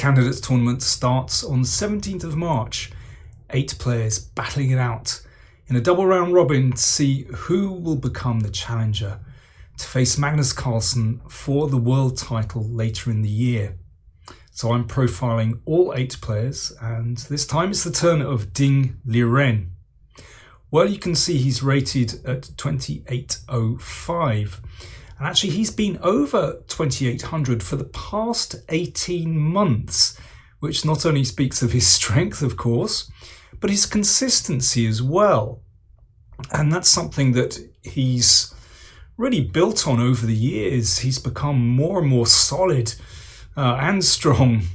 Candidates Tournament starts on the 17th of March. 8 players battling it out in a double round robin to see who will become the challenger to face Magnus Carlsen for the world title later in the year. So I'm profiling all 8 players, and this time it's the turn of Ding Liren. Well, you can see he's rated at 2805. And actually he's been over 2800 for the past 18 months, which not only speaks of his strength, of course, but his consistency as well. And that's something that he's really built on over the years. He's become more and more solid and strong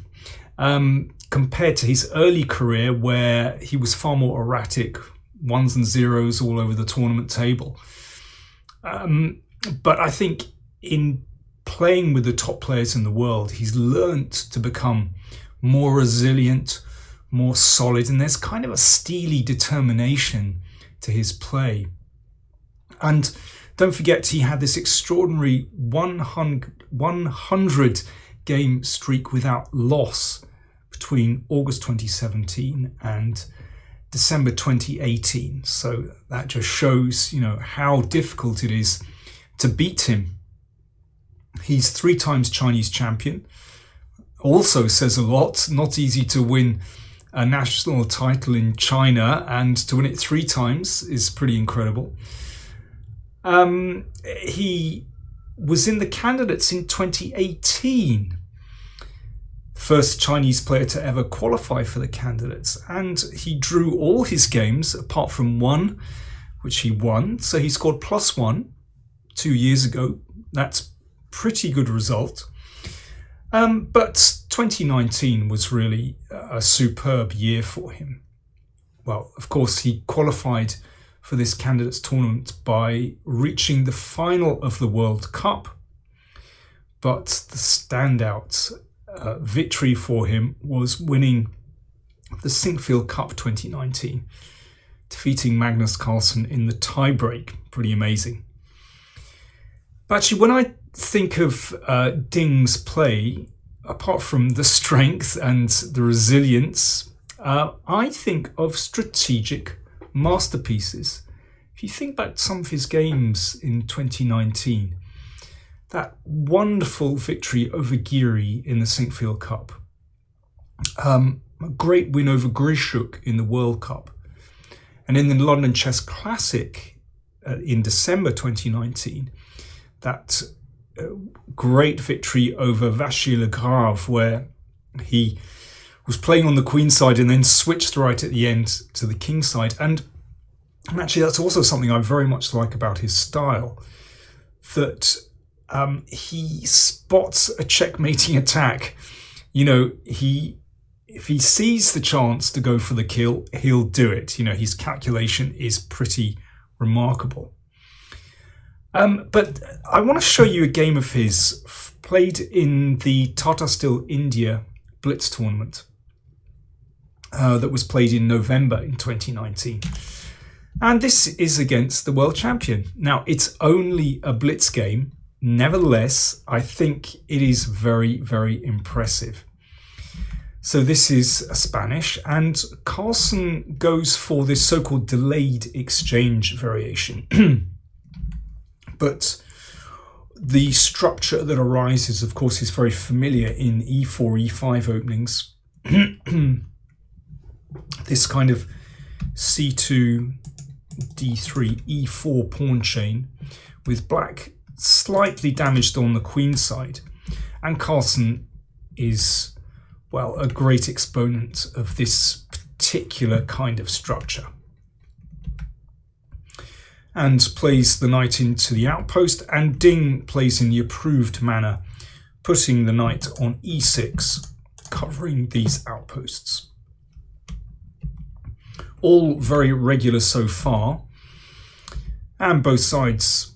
compared to his early career, where he was far more erratic, 1s and 0s all over the tournament table. But I think in playing with the top players in the world, he's learnt to become more resilient, more solid, and there's kind of a steely determination to his play. And don't forget, he had this extraordinary 100 game streak without loss between August 2017 and December 2018. So that just shows, how difficult it is to beat him. He's 3 times Chinese champion. Also says a lot. Not easy to win a national title in China, and to win it 3 times is pretty incredible. He was in the candidates in 2018. First Chinese player to ever qualify for the candidates, and he drew all his games apart from one, which he won. So he scored +1 2 years ago. That's pretty good result. But 2019 was really a superb year for him. Well, of course, he qualified for this candidates tournament by reaching the final of the World Cup. But the standout victory for him was winning the Sinquefield Cup 2019, defeating Magnus Carlsen in the tiebreak. Pretty amazing. But actually, when I think of Ding's play, apart from the strength and the resilience, I think of strategic masterpieces. If you think back to some of his games in 2019, that wonderful victory over Giri in the Sinquefield Cup, a great win over Grishuk in the World Cup, and in the London Chess Classic in December 2019, that great victory over Vachier Legrave, where he was playing on the queen side and then switched right at the end to the king side. And actually that's also something I very much like about his style, that he spots a checkmating attack. If he sees the chance to go for the kill, he'll do it. His calculation is pretty remarkable. But I want to show you a game of his played in the Tata Steel India Blitz tournament that was played in November in 2019. And this is against the world champion. Now, it's only a Blitz game. Nevertheless, I think it is very, very impressive. So this is a Spanish, and Carlsen goes for this so-called delayed exchange variation. But the structure that arises, of course, is very familiar in e4, e5 openings. This kind of c2, d3, e4 pawn chain, with black slightly damaged on the queen side. And Carlsen is, well, a great exponent of this particular kind of structure, and plays the knight into the outpost, and Ding plays in the approved manner, putting the knight on e6, covering these outposts. All very regular so far, and both sides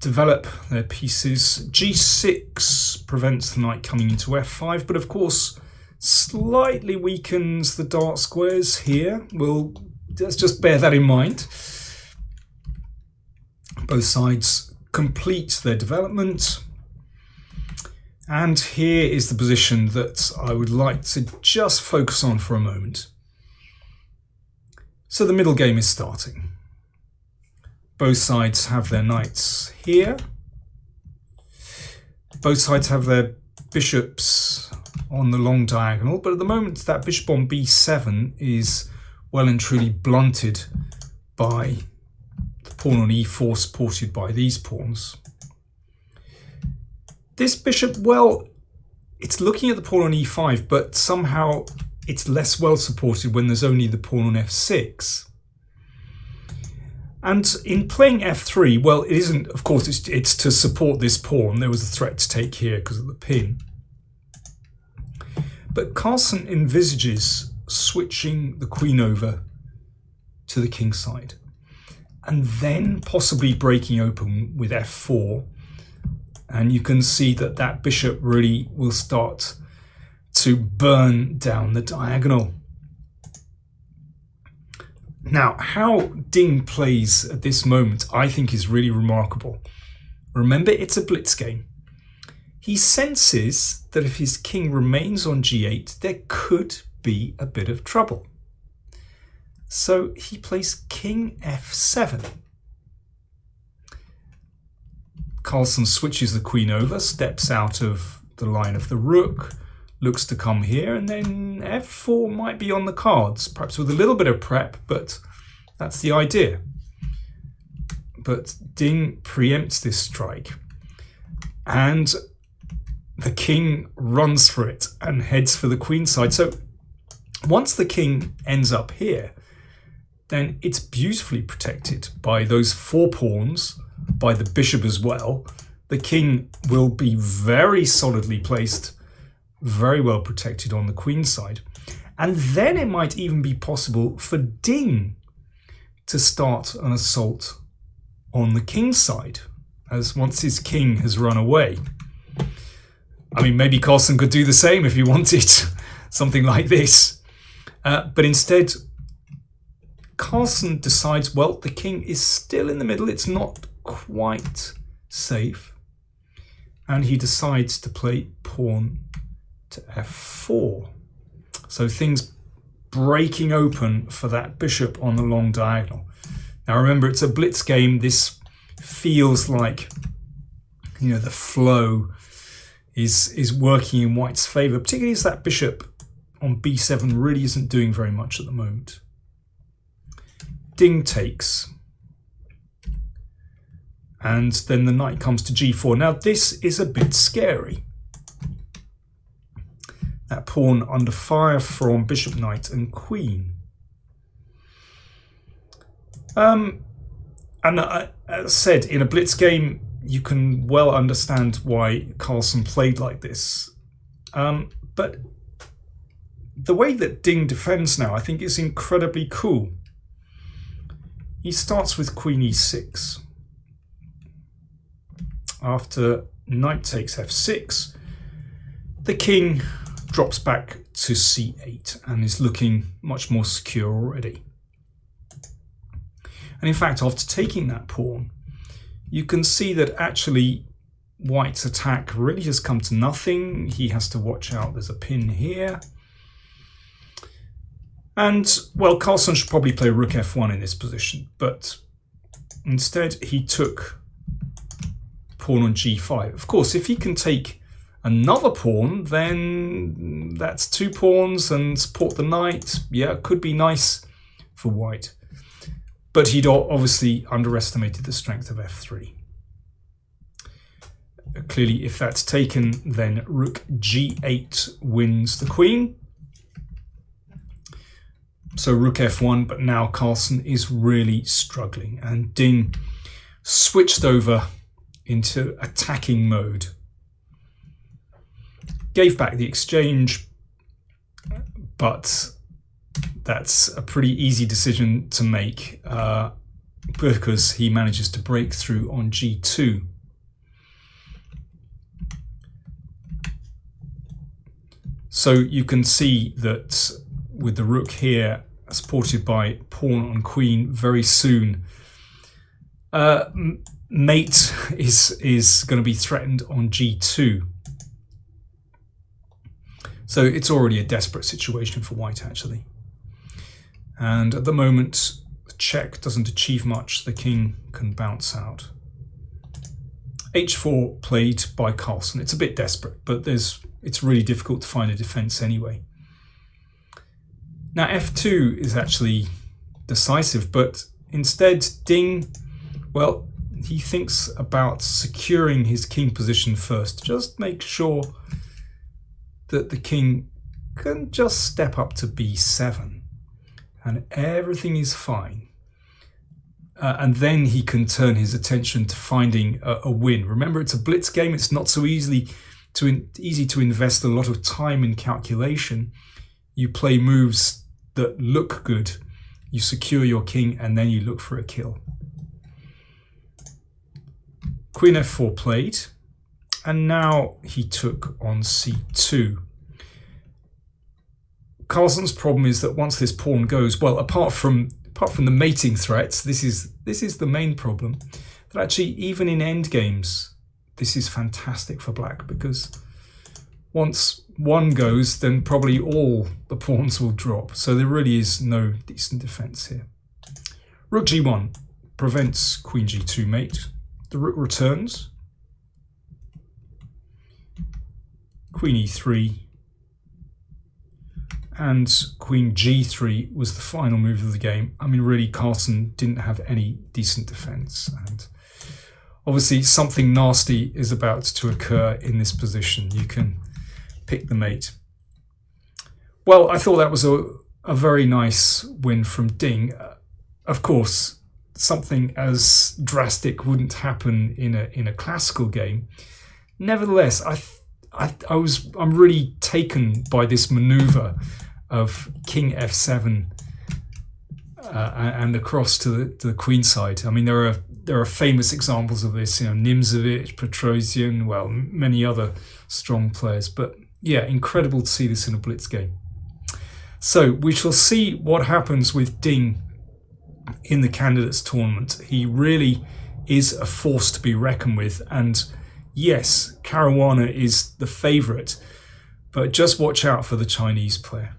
develop their pieces. g6 prevents the knight coming into f5, but of course slightly weakens the dark squares here. Let's just bear that in mind. Both sides complete their development, And here is the position that I would like to just focus on for a moment. So the middle game is starting. Both sides have their knights here. Both sides have their bishops on the long diagonal, but at the moment that bishop on b7 is well and truly blunted by the pawn on e4 supported by these pawns. This bishop, well, it's looking at the pawn on e5, but somehow it's less well supported when there's only the pawn on f6. And in playing f3, well, it isn't, of course, it's to support this pawn. There was a threat to take here because of the pin. But Carlsen envisages switching the queen over to the king side and then possibly breaking open with f4. And you can see that that bishop really will start to burn down the diagonal. Now, how Ding plays at this moment, I think, is really remarkable. Remember, it's a blitz game. He senses that if his king remains on g8, there could be a bit of trouble. So he plays king f7. Carlsen switches the queen over, steps out of the line of the rook, looks to come here, and then f4 might be on the cards, perhaps with a little bit of prep, but that's the idea. But Ding preempts this strike, and the king runs for it and heads for the queen side. So once the king ends up here, then it's beautifully protected by those four pawns, by the bishop as well. The king will be very solidly placed, very well protected on the queen side. And then it might even be possible for Ding to start an assault on the king side, as once his king has run away. I mean, maybe Carlsen could do the same if he wanted, something like this. But instead, Carlsen decides, well, the king is still in the middle. It's not quite safe. And he decides to play pawn to f4. So things breaking open for that bishop on the long diagonal. Now remember, it's a blitz game. This feels like, you know, the flow is working in white's favor, particularly as that bishop on b7 really isn't doing very much at the moment. Ding takes. And then the knight comes to g4. Now this is a bit scary. That pawn under fire from bishop, knight and queen. And as I said, in a blitz game, you can well understand why Carlsen played like this. But the way that Ding defends now, I think, is incredibly cool. He starts with queen e6. After knight takes f6, the king drops back to c8 and is looking much more secure already. And in fact, after taking that pawn, you can see that actually white's attack really has come to nothing. He has to watch out, there's a pin here. And, well, Carlsen should probably play rook f1 in this position, but instead he took pawn on g5. Of course, if he can take another pawn, then that's two pawns and support the knight. Yeah, it could be nice for white. But he'd obviously underestimated the strength of f3. Clearly, if that's taken, then rook g8 wins the queen. So rook f1, but now Carlsen is really struggling, and Ding switched over into attacking mode. Gave back the exchange, but that's a pretty easy decision to make because he manages to break through on g2. So you can see that with the rook here, supported by pawn on queen, very soon mate is going to be threatened on g2. So it's already a desperate situation for white, actually. And at the moment, the check doesn't achieve much. The king can bounce out. H4 played by Carlsen. It's a bit desperate, but it's really difficult to find a defense anyway. Now F2 is actually decisive, but instead Ding, well, he thinks about securing his king position first. Just make sure that the king can just step up to B7 and everything is fine. And then he can turn his attention to finding a win. Remember, it's a blitz game. It's not so easy to invest a lot of time in calculation. You play moves that look good. You secure your king and then you look for a kill. Queen F4 played, and now he took on C2. Carlsen's problem is that once this pawn goes, well, apart from the mating threats, this is the main problem, that actually even in endgames, this is fantastic for black, because once one goes, then probably all the pawns will drop. So there really is no decent defense here. Rook G1 prevents Queen G2 mate. The rook returns. Queen E3. And Queen G3 was the final move of the game. I mean, really, Carlsen didn't have any decent defense. And obviously, something nasty is about to occur in this position. You can pick the mate. Well, I thought that was a very nice win from Ding. Of course, something as drastic wouldn't happen in a classical game. Nevertheless, I'm really taken by this maneuver of King F7 and across to the queen side. I mean, there are famous examples of this. Nimzovich, Petrosian, well, many other strong players. But yeah, incredible to see this in a blitz game. So we shall see what happens with Ding in the candidates tournament. He really is a force to be reckoned with, and yes, Caruana is the favourite, but just watch out for the Chinese player.